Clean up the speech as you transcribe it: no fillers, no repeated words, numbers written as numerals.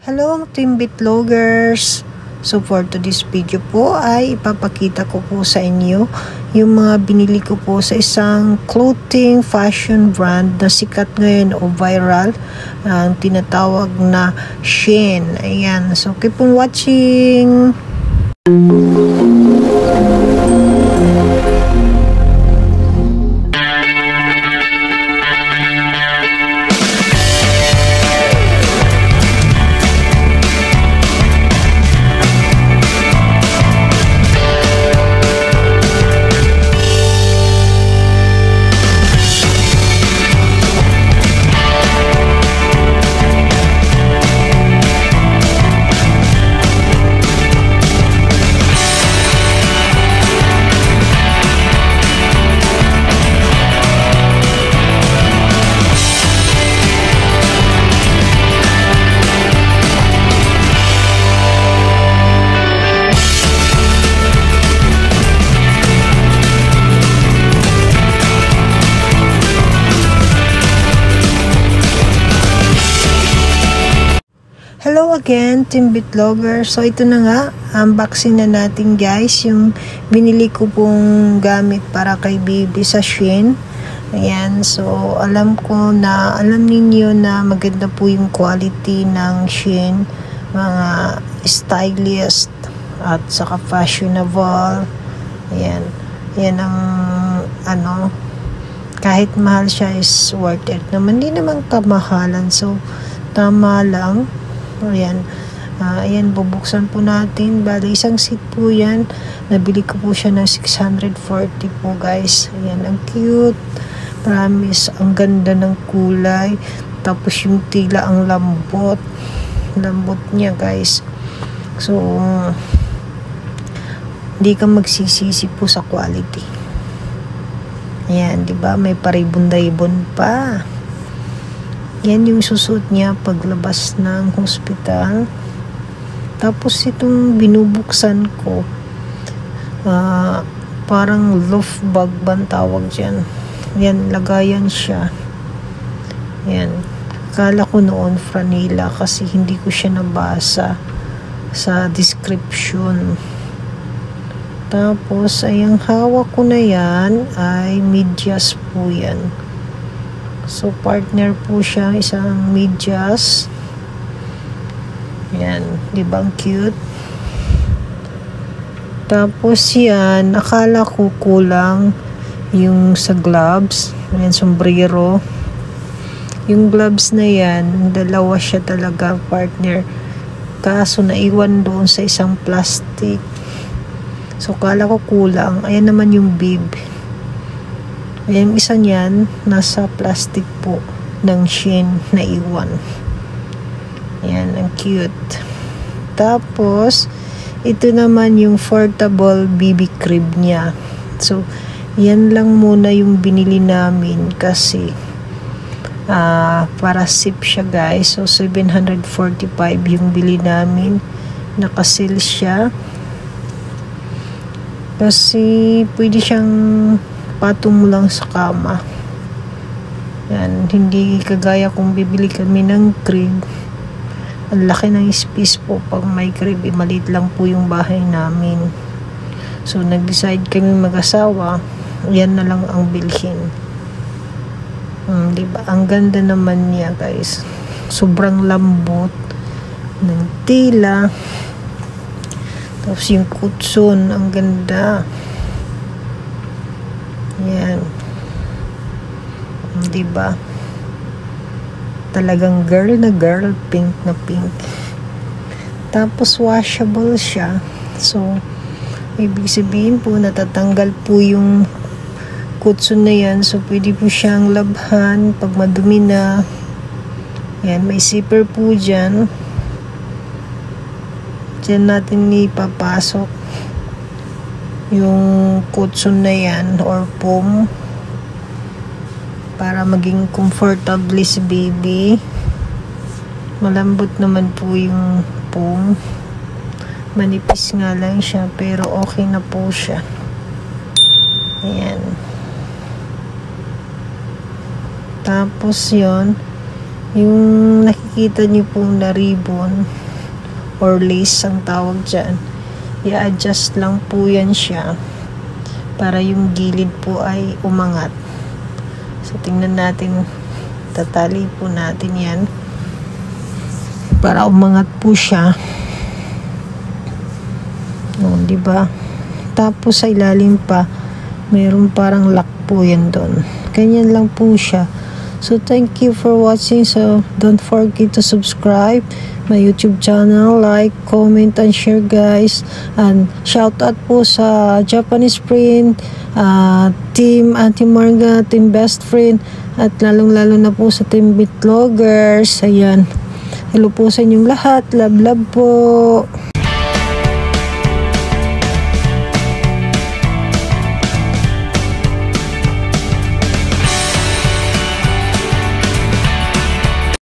Hello Team Bitlogers! So for today's video po ay ipapakita ko po sa inyo yung mga binili ko po sa isang clothing fashion brand na sikat ngayon o viral, ang tinatawag na Shein. Ayan, so keep on watching! Hello again, Team Bitlogger. So ito na nga, unboxing na natin guys yung binili ko pong gamit para kay baby sa Shein. Ayan, so alam ninyo na maganda po yung quality ng Shein, mga stylist at saka fashionable. Ayan, yan ang kahit mahal siya is worth it naman, hindi naman kamahalan, so tama lang. Ayan, ayan, bubuksan po natin. Bali, isang seat po yan. Nabili ko po siya ng 640 po guys. Ayan, ang cute. Promise, ang ganda ng kulay. Tapos yung tila, ang lambot. Lambot niya guys. So, hindi ka magsisisi po sa quality. Ayan, diba? May paribon-daibon pa. Yan yung susuot niya paglabas ng hospital. Tapos itong binubuksan ko, parang loaf bag bang tawag dyan. Yan, lagayan siya. Yan. Akala ko noon franila kasi hindi ko siya nabasa sa description. Tapos, ayang hawak ko na yan ay medyas po yan. So, partner po siya, isang medyas. Yan, di ba ang cute? Tapos yan, akala ko kulang yung sa gloves. Yan, sombrero. Yung gloves na yan, dalawa siya talaga, partner. Kaso naiwan doon sa isang plastic. So, akala ko kulang. Ayan naman yung bib. Yung isa niyan, nasa plastic po ng Shein na iwan. Yan, ang cute. Tapos, ito naman yung portable BB crib niya. So, yan lang muna yung binili namin kasi para sip siya guys. So, 745 yung bili namin. Nakasil siya. Kasi, pwede siyang patong mo lang sa kama. Yan, hindi kagaya kung bibili kami ng crib. Ang laki ng space po pag may crib, maliit lang po yung bahay namin. So, nag-decide kami mag-asawa, yan na lang ang bilhin. Diba? Ang ganda naman niya guys. Sobrang lambot ng tila. Tapos yung kutson, ang ganda. Yan. Diba? Talagang girl na girl, pink na pink. Tapos washable siya. So, ibig sabihin po, natatanggal po yung kutson na yan. So, pwede po siyang labhan pag madumi na. Yan, may zipper po dyan. Diyan natin ipapasok yung kutson na yan or foam para maging comfortable si baby. Malambot naman po yung foam, manipis nga lang siya pero okay na po siya. Ayan. Tapos yon Yung nakikita niyo po na ribbon or lace ang tawag dyan, i-adjust lang po yan siya para yung gilid po ay umangat. So tingnan natin, tatali po natin yan para umangat po siya. No, di ba? Tapos sa ilalim pa mayroon parang lock po yan doon. Ganyan lang po siya. So thank you for watching. So don't forget to subscribe my YouTube channel, like, comment, and share guys. And shout out po sa Japanese Print, Team Auntie Marga, Team Best Friend, at lalong-lalo na po sa Team Bitlogers. Ayan. Hello po sa inyong lahat. Love po.